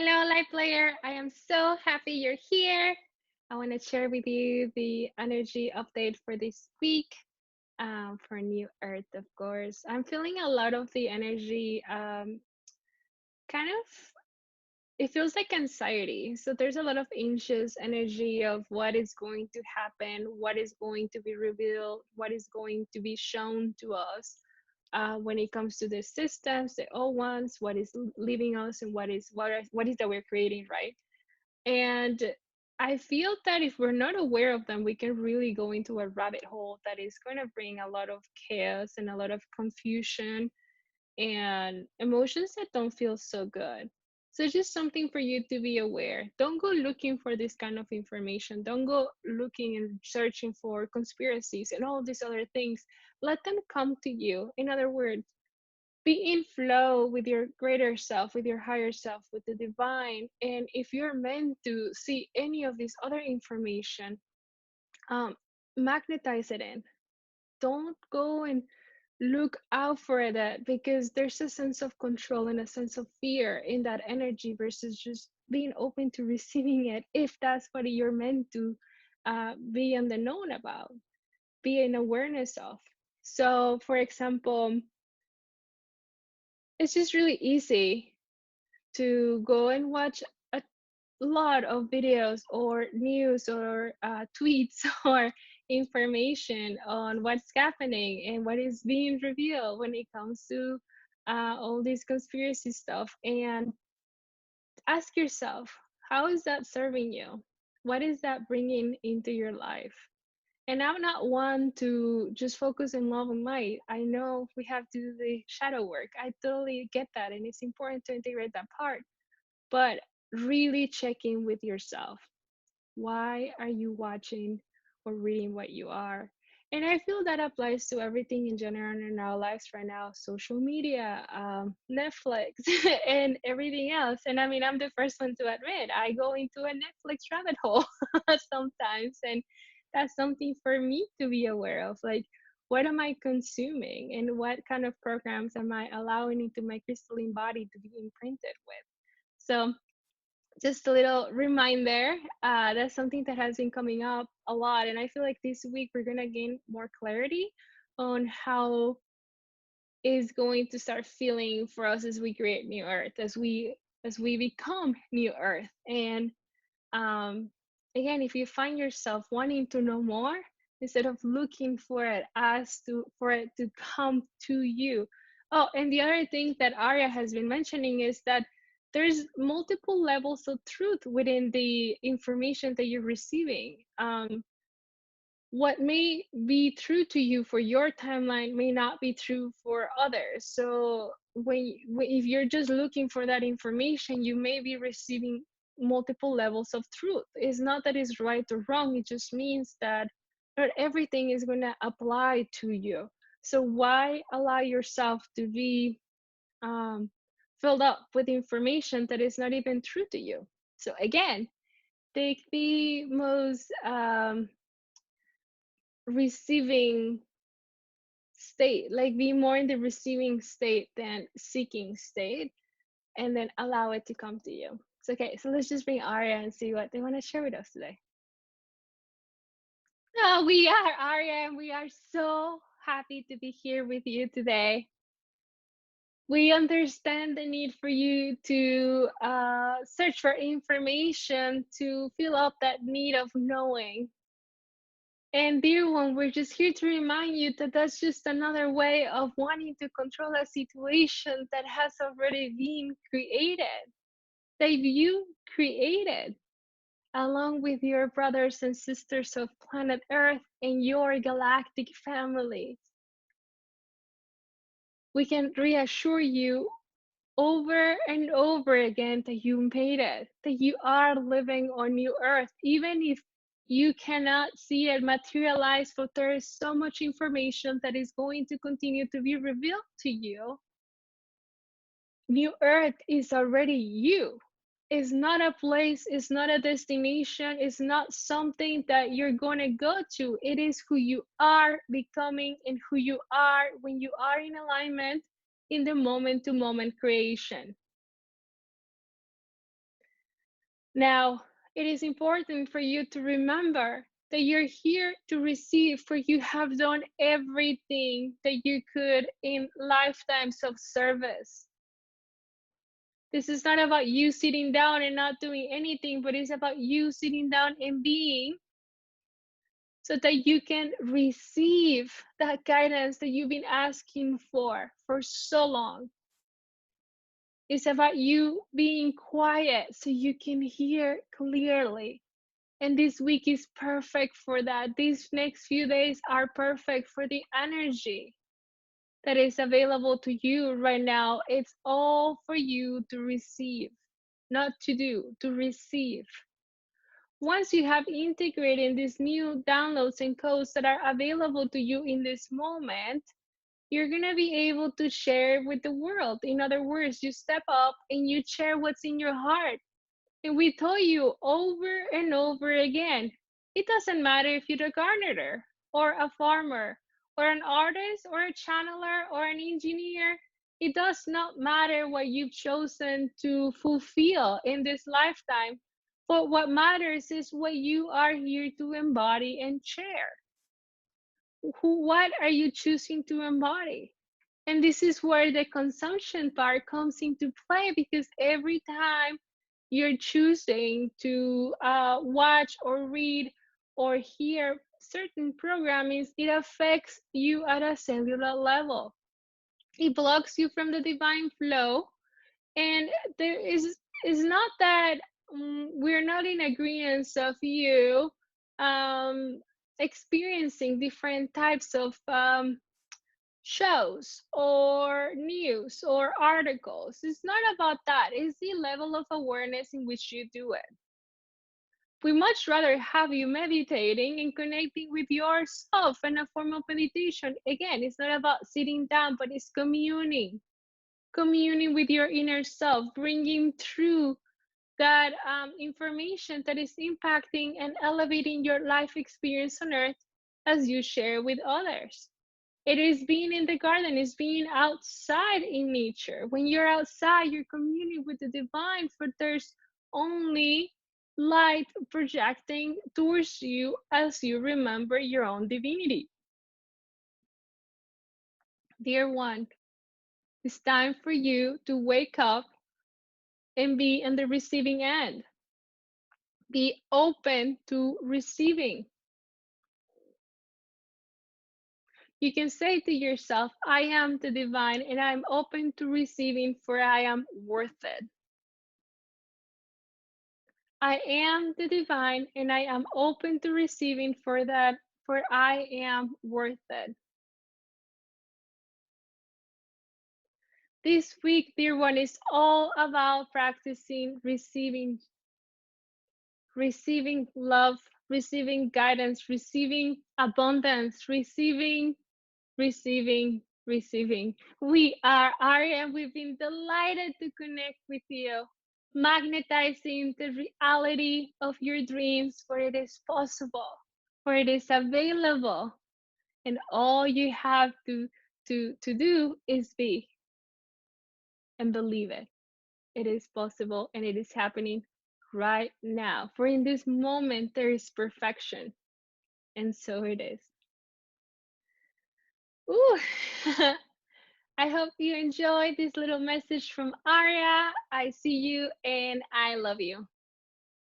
Hello, Lightplayer. I am so happy you're here. I want to share with you the energy update for this week for New Earth, of course. I'm feeling a lot of the energy, kind of, it feels like anxiety. So there's a lot of anxious energy of what is going to happen, what is going to be revealed, what is going to be shown to us. When it comes to the systems, the old ones, what is leaving us, and what is that we're creating, right? And I feel that if we're not aware of them, we can really go into a rabbit hole that is going to bring a lot of chaos and a lot of confusion and emotions that don't feel so good. So it's just something for you to be aware. Don't go looking for this kind of information. Don't go looking and searching for conspiracies and all these other things. Let them come to you. In other words, be in flow with your greater self, with your higher self, with the divine. And if you're meant to see any of this other information, um, magnetize it in. Don't go and look out for that, because there's a sense of control and a sense of fear in that energy versus just being open to receiving it, if that's what you're meant to be in the known about, be in awareness of. So, for example, it's just really easy to go and watch a lot of videos or news or tweets or information on what's happening and what is being revealed when it comes to all this conspiracy stuff. And ask yourself, how is that serving you? What is that bringing into your life? And I'm not one to just focus on love and light. I know we have to do the shadow work. I totally get that. And it's important to integrate that part, but really check in with yourself. Why are you watching or reading what you are? And I feel that applies to everything in general in our lives right now: social media, Netflix, and everything else. And I mean, I'm the first one to admit I go into a Netflix rabbit hole sometimes. And that's something for me to be aware of. Like, what am I consuming, and what kind of programs am I allowing into my crystalline body to be imprinted with? So, just a little reminder, that's something that has been coming up a lot. And I feel like this week we're going to gain more clarity on how is going to start feeling for us as we create new earth, as we become new earth. And um again, if you find yourself wanting to know more, instead of looking for it, ask to for it to come to you. Oh, and the other thing that Arya has been mentioning is that there's multiple levels of truth within the information that you're receiving. What may be true to you for your timeline may not be true for others. So if you're just looking for that information, you may be receiving multiple levels of truth. It's not that it's right or wrong. It just means that not everything is going to apply to you. So why allow yourself to be um, filled up with information that is not even true to you? So again, take the most receiving state, like be more in the receiving state than seeking state, and then allow it to come to you. So, okay, so let's just bring Arya and see what they want to share with us today. Oh, we are Arya, and we are so happy to be here with you today. We understand the need for you to search for information to fill up that need of knowing. And dear one, we're just here to remind you that that's just another way of wanting to control a situation that has already been created, that you created along with your brothers and sisters of planet Earth and your galactic family. We can reassure you over and over again that you made it, that you are living on new earth, even if you cannot see it materialize, but there is so much information that is going to continue to be revealed to you. New earth is already you. It's not a place, it's not a destination, it's not something that you're going to go to. It is who you are becoming and who you are when you are in alignment in the moment to moment creation. Now, it is important for you to remember that you're here to receive, for you have done everything that you could in lifetimes of service. This is not about you sitting down and not doing anything, but it's about you sitting down and being, so that you can receive that guidance that you've been asking for so long. It's about you being quiet so you can hear clearly. And this week is perfect for that. These next few days are perfect for the energy that is available to you right now. It's all for you to receive, not to do, to receive. Once you have integrated these new downloads and codes that are available to you in this moment, you're going to be able to share with the world. In other words, you step up and you share what's in your heart. And we tell you over and over again, it doesn't matter if you're a gardener or a farmer or an artist or a channeler or an engineer. It does not matter what you've chosen to fulfill in this lifetime. But what matters is what you are here to embody and share. What are you choosing to embody? And this is where the consumption part comes into play, because every time you're choosing to watch or read or hear certain programmings, it affects you at a cellular level. It blocks you from the divine flow. And there is not that we're not in agreement of you um, experiencing different types of shows or news or articles. It's not about that. It's the level of awareness in which you do it. We much rather have you meditating and connecting with yourself in a form of meditation. Again, it's not about sitting down, but it's communing with your inner self, bringing through that information that is impacting and elevating your life experience on earth as you share with others. It is being in the garden, it's being outside in nature. When you're outside, you're communing with the divine, for there's only light projecting towards you as you remember your own divinity. Dear one, it's time for you to wake up and be in the receiving end. Be open to receiving. You can say to yourself, I am the divine and I'm open to receiving, for I am worth it. I am the divine and I am open to receiving for that, for I am worth it. This week, dear one, is all about practicing receiving love, receiving guidance, receiving abundance, receiving. We are Arya and we've been delighted to connect with you, magnetizing the reality of your dreams, for it is possible, for it is available, and all you have to do is be and believe it. It is possible and it is happening right now. For in this moment there is perfection, and so it is. Ooh. I hope you enjoyed this little message from Aria. I see you and I love you.